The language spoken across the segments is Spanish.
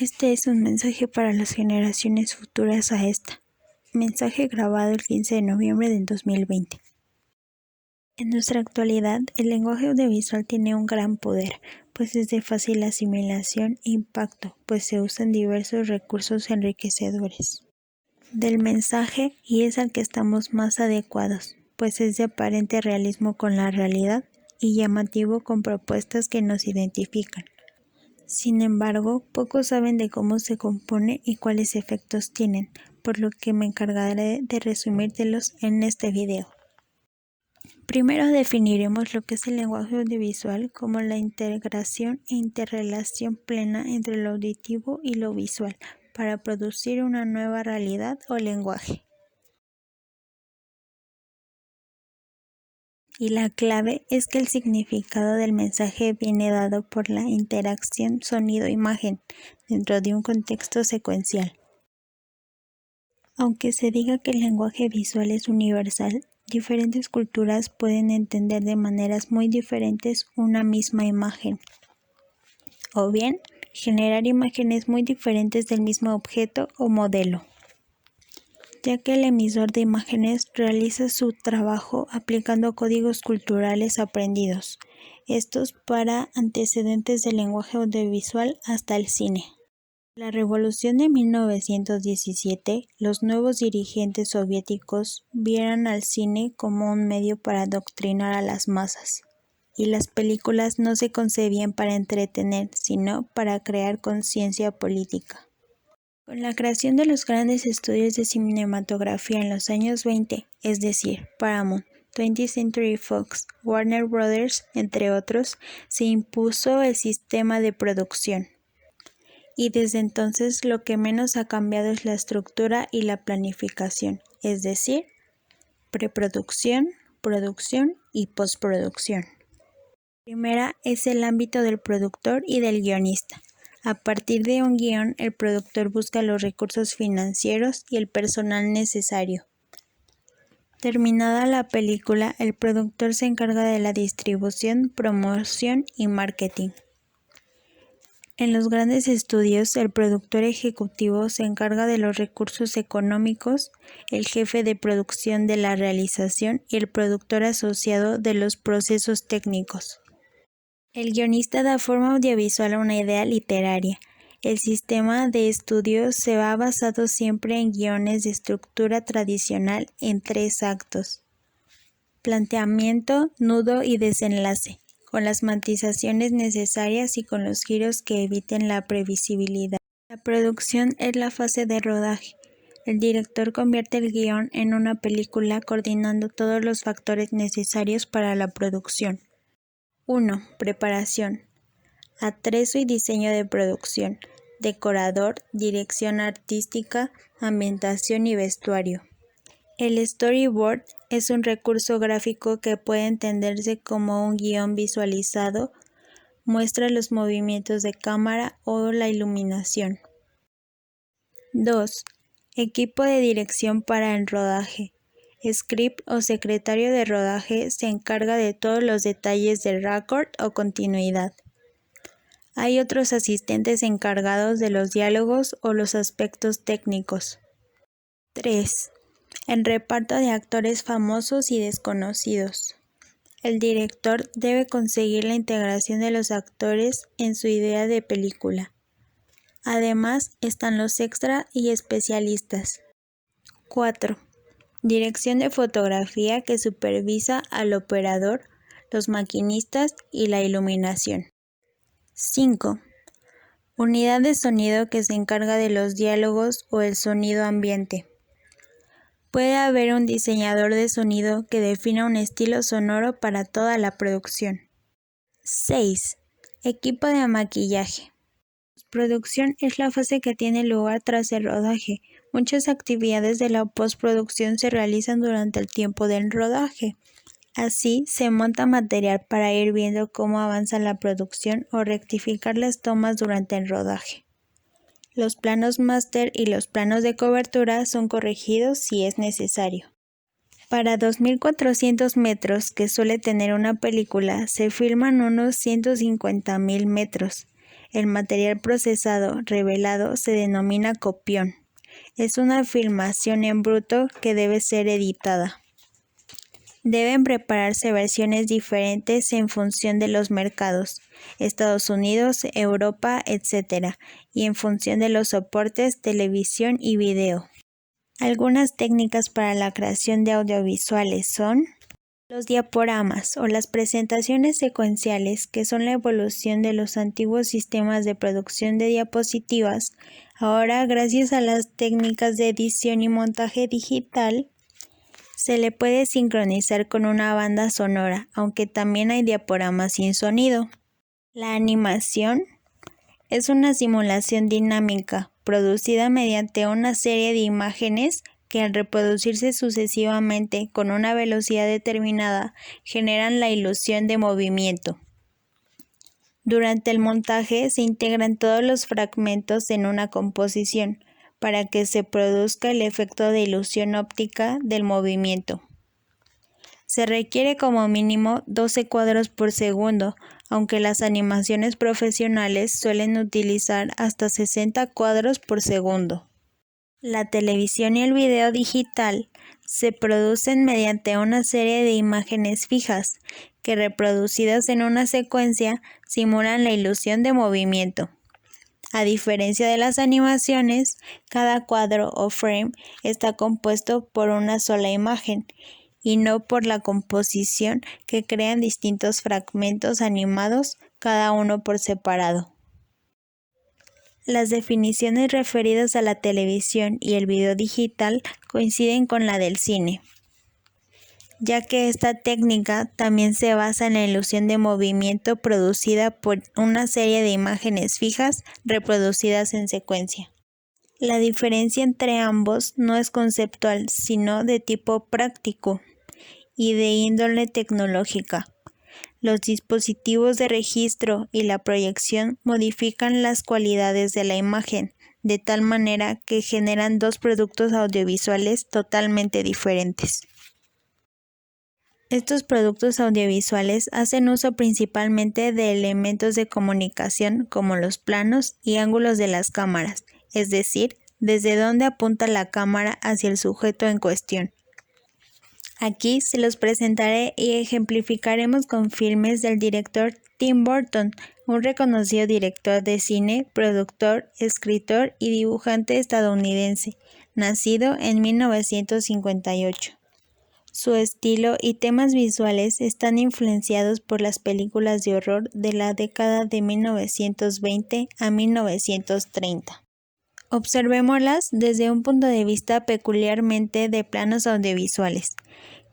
Este es un mensaje para las generaciones futuras a esta. Mensaje grabado el 15 de noviembre del 2020. En nuestra actualidad, el lenguaje audiovisual tiene un gran poder, pues es de fácil asimilación e impacto, pues se usan diversos recursos enriquecedores del mensaje y es al que estamos más adecuados, pues es de aparente realismo con la realidad y llamativo con propuestas que nos identifican. Sin embargo, pocos saben de cómo se compone y cuáles efectos tienen, por lo que me encargaré de resumírtelos en este video. Primero definiremos lo que es el lenguaje audiovisual como la integración e interrelación plena entre lo auditivo y lo visual para producir una nueva realidad o lenguaje. Y la clave es que el significado del mensaje viene dado por la interacción sonido-imagen dentro de un contexto secuencial. Aunque se diga que el lenguaje visual es universal, diferentes culturas pueden entender de maneras muy diferentes una misma imagen, o bien generar imágenes muy diferentes del mismo objeto o modelo, ya que el emisor de imágenes realiza su trabajo aplicando códigos culturales aprendidos, estos para antecedentes del lenguaje audiovisual hasta el cine. La revolución de 1917, los nuevos dirigentes soviéticos vieron al cine como un medio para adoctrinar a las masas, y las películas no se concebían para entretener, sino para crear conciencia política. Con la creación de los grandes estudios de cinematografía en los años 20, es decir, Paramount, 20th Century Fox, Warner Brothers, entre otros, se impuso el sistema de producción. Y desde entonces lo que menos ha cambiado es la estructura y la planificación, es decir, preproducción, producción y postproducción. Primera es el ámbito del productor y del guionista. A partir de un guión, el productor busca los recursos financieros y el personal necesario. Terminada la película, el productor se encarga de la distribución, promoción y marketing. En los grandes estudios, el productor ejecutivo se encarga de los recursos económicos, el jefe de producción de la realización y el productor asociado de los procesos técnicos. El guionista da forma audiovisual a una idea literaria. El sistema de estudio se ha basado siempre en guiones de estructura tradicional en 3 actos: planteamiento, nudo y desenlace, con las matizaciones necesarias y con los giros que eviten la previsibilidad. La producción es la fase de rodaje. El director convierte el guión en una película coordinando todos los factores necesarios para la producción. 1. Preparación. Atrezo y diseño de producción. Decorador, dirección artística, ambientación y vestuario. El storyboard es un recurso gráfico que puede entenderse como un guión visualizado, muestra los movimientos de cámara o la iluminación. 2. Equipo de dirección para el rodaje. Script o secretario de rodaje se encarga de todos los detalles del raccord o continuidad. Hay otros asistentes encargados de los diálogos o los aspectos técnicos. 3. El reparto de actores famosos y desconocidos. El director debe conseguir la integración de los actores en su idea de película. Además, están los extra y especialistas. 4. Dirección de fotografía que supervisa al operador, los maquinistas y la iluminación. 5. Unidad de sonido que se encarga de los diálogos o el sonido ambiente. Puede haber un diseñador de sonido que defina un estilo sonoro para toda la producción. 6. Equipo de maquillaje. Postproducción es la fase que tiene lugar tras el rodaje. Muchas actividades de la postproducción se realizan durante el tiempo del rodaje. Así, se monta material para ir viendo cómo avanza la producción o rectificar las tomas durante el rodaje. Los planos máster y los planos de cobertura son corregidos si es necesario. Para 2.400 metros que suele tener una película, se filman unos 150.000 metros. El material procesado revelado se denomina copión. Es una filmación en bruto que debe ser editada. Deben prepararse versiones diferentes en función de los mercados, Estados Unidos, Europa, etc., y en función de los soportes, televisión y video. Algunas técnicas para la creación de audiovisuales son los diaporamas o las presentaciones secuenciales, que son la evolución de los antiguos sistemas de producción de diapositivas. Ahora, gracias a las técnicas de edición y montaje digital, se le puede sincronizar con una banda sonora, aunque también hay diaporamas sin sonido. La animación es una simulación dinámica producida mediante una serie de imágenes que al reproducirse sucesivamente con una velocidad determinada generan la ilusión de movimiento. Durante el montaje se integran todos los fragmentos en una composición para que se produzca el efecto de ilusión óptica del movimiento. Se requiere como mínimo 12 cuadros por segundo, aunque las animaciones profesionales suelen utilizar hasta 60 cuadros por segundo. La televisión y el video digital se producen mediante una serie de imágenes fijas que, reproducidas en una secuencia, simulan la ilusión de movimiento. A diferencia de las animaciones, cada cuadro o frame está compuesto por una sola imagen y no por la composición que crean distintos fragmentos animados, cada uno por separado. Las definiciones referidas a la televisión y el video digital coinciden con la del cine, ya que esta técnica también se basa en la ilusión de movimiento producida por una serie de imágenes fijas reproducidas en secuencia. La diferencia entre ambos no es conceptual, sino de tipo práctico y de índole tecnológica. Los dispositivos de registro y la proyección modifican las cualidades de la imagen, de tal manera que generan dos productos audiovisuales totalmente diferentes. Estos productos audiovisuales hacen uso principalmente de elementos de comunicación como los planos y ángulos de las cámaras, es decir, desde dónde apunta la cámara hacia el sujeto en cuestión. Aquí se los presentaré y ejemplificaremos con filmes del director Tim Burton, un reconocido director de cine, productor, escritor y dibujante estadounidense, nacido en 1958. Su estilo y temas visuales están influenciados por las películas de horror de la década de 1920 a 1930. Observémoslas desde un punto de vista peculiarmente de planos audiovisuales,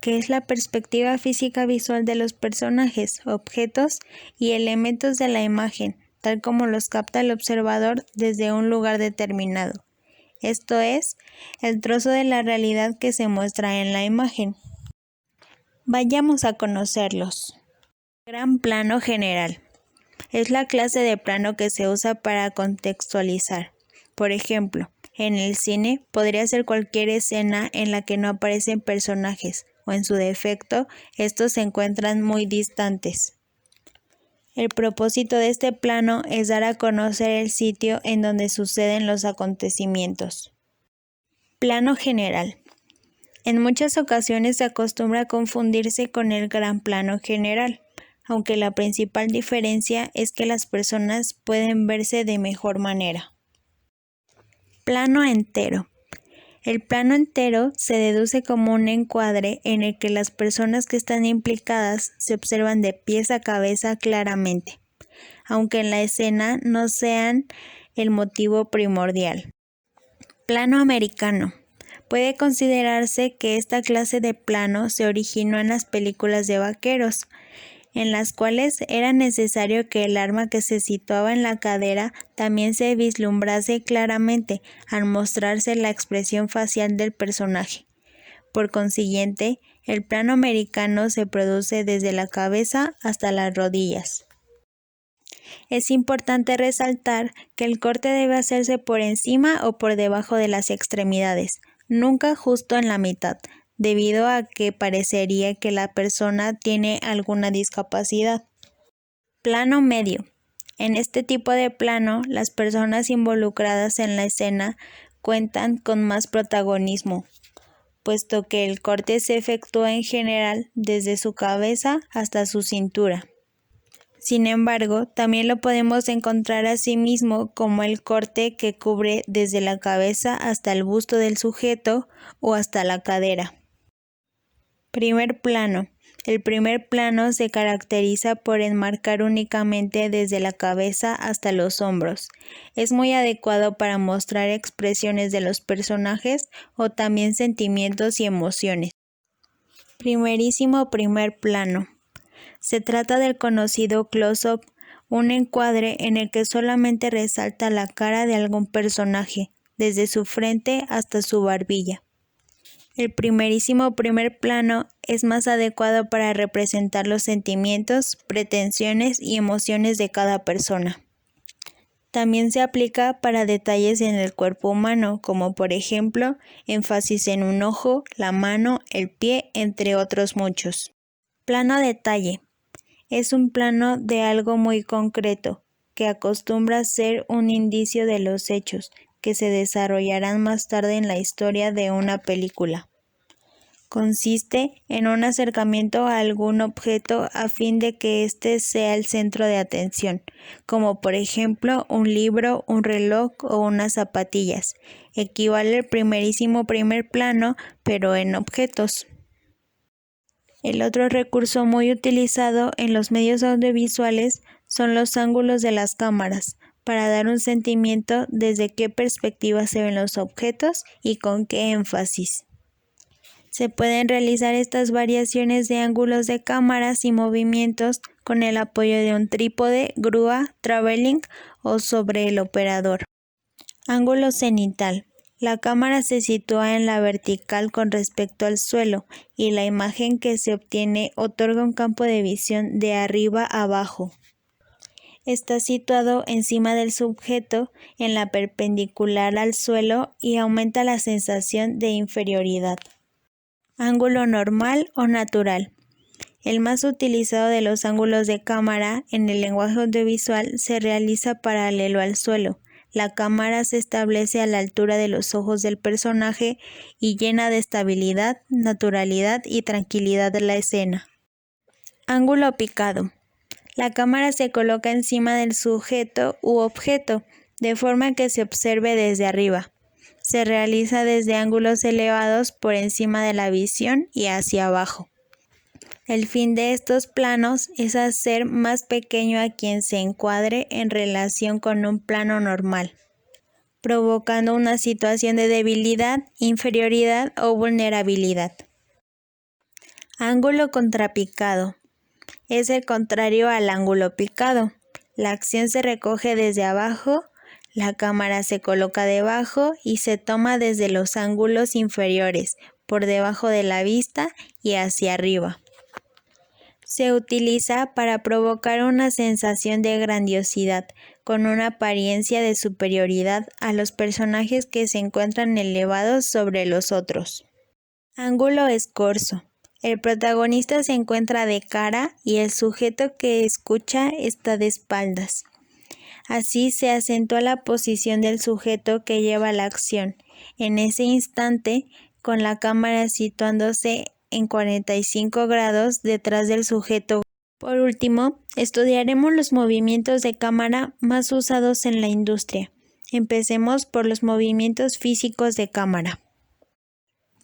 que es la perspectiva física visual de los personajes, objetos y elementos de la imagen, tal como los capta el observador desde un lugar determinado. Esto es, el trozo de la realidad que se muestra en la imagen. Vayamos a conocerlos. Gran plano general. Es la clase de plano que se usa para contextualizar. Por ejemplo, en el cine podría ser cualquier escena en la que no aparecen personajes, o en su defecto, estos se encuentran muy distantes. El propósito de este plano es dar a conocer el sitio en donde suceden los acontecimientos. Plano general. En muchas ocasiones se acostumbra a confundirse con el gran plano general, aunque la principal diferencia es que las personas pueden verse de mejor manera. Plano entero. El plano entero se deduce como un encuadre en el que las personas que están implicadas se observan de pies a cabeza claramente, aunque en la escena no sean el motivo primordial. Plano americano. Puede considerarse que esta clase de plano se originó en las películas de vaqueros, en las cuales era necesario que el arma que se situaba en la cadera también se vislumbrase claramente al mostrarse la expresión facial del personaje. Por consiguiente, el plano americano se produce desde la cabeza hasta las rodillas. Es importante resaltar que el corte debe hacerse por encima o por debajo de las extremidades, nunca justo en la mitad, debido a que parecería que la persona tiene alguna discapacidad. Plano medio. En este tipo de plano, las personas involucradas en la escena cuentan con más protagonismo, puesto que el corte se efectúa en general desde su cabeza hasta su cintura. Sin embargo, también lo podemos encontrar asimismo como el corte que cubre desde la cabeza hasta el busto del sujeto o hasta la cadera. Primer plano. El primer plano se caracteriza por enmarcar únicamente desde la cabeza hasta los hombros. Es muy adecuado para mostrar expresiones de los personajes o también sentimientos y emociones. Primerísimo primer plano. Se trata del conocido close-up, un encuadre en el que solamente resalta la cara de algún personaje, desde su frente hasta su barbilla. El primerísimo primer plano es más adecuado para representar los sentimientos, pretensiones y emociones de cada persona. También se aplica para detalles en el cuerpo humano, como por ejemplo, énfasis en un ojo, la mano, el pie, entre otros muchos. Plano detalle. Es un plano de algo muy concreto, que acostumbra ser un indicio de los hechos que se desarrollarán más tarde en la historia de una película. Consiste en un acercamiento a algún objeto a fin de que éste sea el centro de atención, como por ejemplo un libro, un reloj o unas zapatillas. Equivale al primerísimo primer plano, pero en objetos. El otro recurso muy utilizado en los medios audiovisuales son los ángulos de las cámaras, para dar un sentimiento desde qué perspectiva se ven los objetos y con qué énfasis. Se pueden realizar estas variaciones de ángulos de cámaras y movimientos con el apoyo de un trípode, grúa, traveling o sobre el operador. Ángulo cenital. La cámara se sitúa en la vertical con respecto al suelo y la imagen que se obtiene otorga un campo de visión de arriba a abajo. Está situado encima del sujeto en la perpendicular al suelo y aumenta la sensación de inferioridad. Ángulo normal o natural. El más utilizado de los ángulos de cámara en el lenguaje audiovisual se realiza paralelo al suelo. La cámara se establece a la altura de los ojos del personaje y llena de estabilidad, naturalidad y tranquilidad de la escena. Ángulo picado. La cámara se coloca encima del sujeto u objeto, de forma que se observe desde arriba. Se realiza desde ángulos elevados por encima de la visión y hacia abajo. El fin de estos planos es hacer más pequeño a quien se encuadre en relación con un plano normal, provocando una situación de debilidad, inferioridad o vulnerabilidad. Ángulo contrapicado. Es el contrario al ángulo picado. La acción se recoge desde abajo, la cámara se coloca debajo y se toma desde los ángulos inferiores, por debajo de la vista y hacia arriba. Se utiliza para provocar una sensación de grandiosidad, con una apariencia de superioridad a los personajes que se encuentran elevados sobre los otros. Ángulo escorzo. El protagonista se encuentra de cara y el sujeto que escucha está de espaldas. Así se acentúa la posición del sujeto que lleva la acción, en ese instante, con la cámara situándose en 45 grados detrás del sujeto. Por último, estudiaremos los movimientos de cámara más usados en la industria. Empecemos por los movimientos físicos de cámara.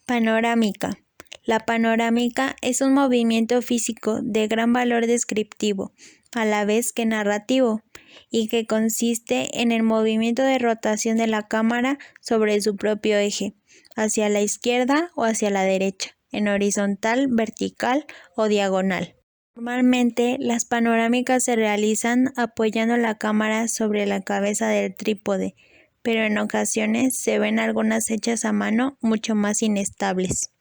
Panorámica. La panorámica es un movimiento físico de gran valor descriptivo, a la vez que narrativo, y que consiste en el movimiento de rotación de la cámara sobre su propio eje, hacia la izquierda o hacia la derecha, en horizontal, vertical o diagonal. Normalmente, las panorámicas se realizan apoyando la cámara sobre la cabeza del trípode, pero en ocasiones se ven algunas hechas a mano mucho más inestables.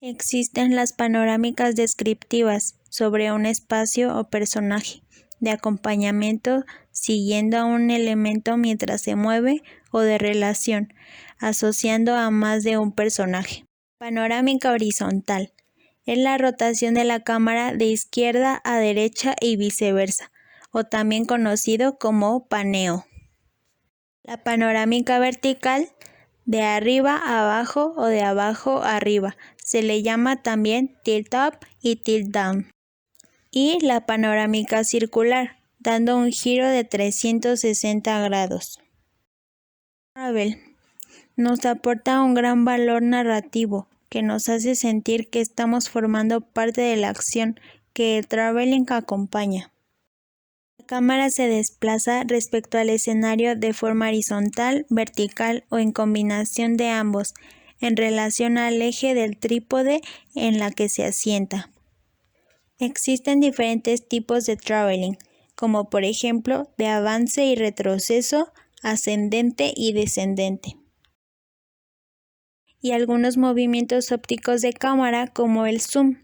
Existen las panorámicas descriptivas sobre un espacio o personaje, de acompañamiento siguiendo a un elemento mientras se mueve o de relación, asociando a más de un personaje. Panorámica horizontal. Es la rotación de la cámara de izquierda a derecha y viceversa, o también conocido como paneo. La panorámica vertical, de arriba a abajo o de abajo a arriba, se le llama también tilt up y tilt down. Y la panorámica circular, dando un giro de 360 grados. Travel nos aporta un gran valor narrativo que nos hace sentir que estamos formando parte de la acción que el traveling acompaña. La cámara se desplaza respecto al escenario de forma horizontal, vertical o en combinación de ambos, en relación al eje del trípode en la que se asienta. Existen diferentes tipos de traveling, como por ejemplo de avance y retroceso, ascendente y descendente. Y algunos movimientos ópticos de cámara como el zoom,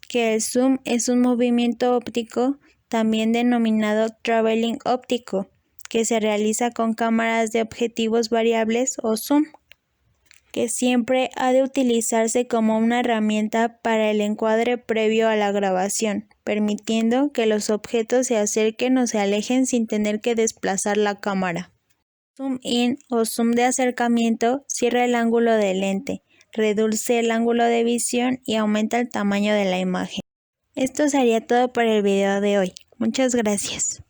que el zoom es un movimiento óptico también denominado traveling óptico, que se realiza con cámaras de objetivos variables o zoom, que siempre ha de utilizarse como una herramienta para el encuadre previo a la grabación, permitiendo que los objetos se acerquen o se alejen sin tener que desplazar la cámara. Zoom in o zoom de acercamiento cierra el ángulo del lente, reduce el ángulo de visión y aumenta el tamaño de la imagen. Esto sería todo por el video de hoy. Muchas gracias.